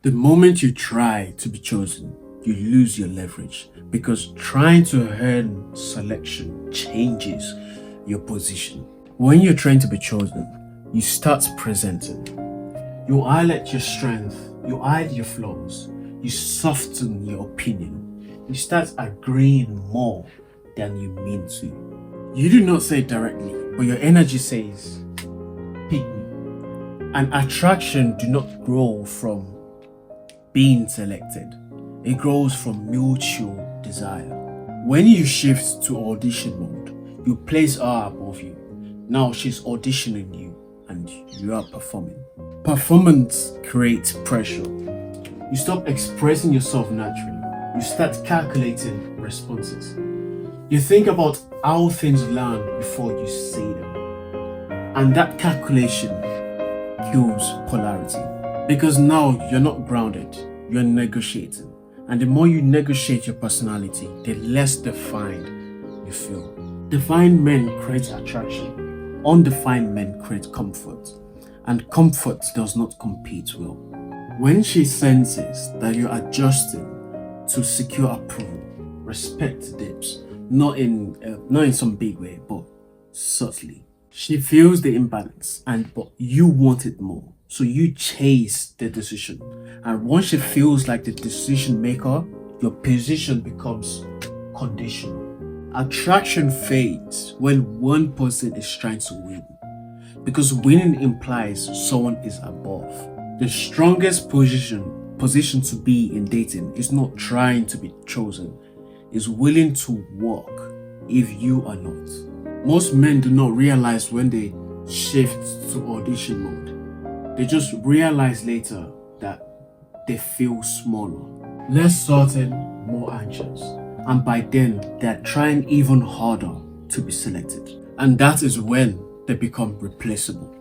The moment you try to be chosen, you lose your leverage because trying to earn selection changes your position. When you're trying to be chosen, you start presenting. You highlight your strength, you hide your flaws, you soften your opinion, you start agreeing more than you mean to. You do not say it directly, but your energy says, pick me. And attraction do not grow from being selected. It grows from mutual desire. When you shift to audition mode, you place her above you. Now she's auditioning you and you are performing. Performance creates pressure. You stop expressing yourself naturally. You start calculating responses. You think about how things land before you say them. And that calculation kills polarity. Because now you're not grounded, you're negotiating. And the more you negotiate your personality, the less defined you feel. Defined men create attraction. Undefined men create comfort. And comfort does not compete well. When she senses that you're adjusting to secure approval, respect dips, not in some big way, but subtly. She feels the imbalance, but you want it more. So you chase the decision. And once she feels like the decision maker, your position becomes conditional. Attraction fades when one person is trying to win. Because winning implies someone is above. The strongest position to be in dating is not trying to be chosen. It's willing to work if you are not. Most men do not realize when they shift to audition mode. They just realize later that they feel smaller, less certain, more anxious. And by then, they're trying even harder to be selected. And that is when they become replaceable.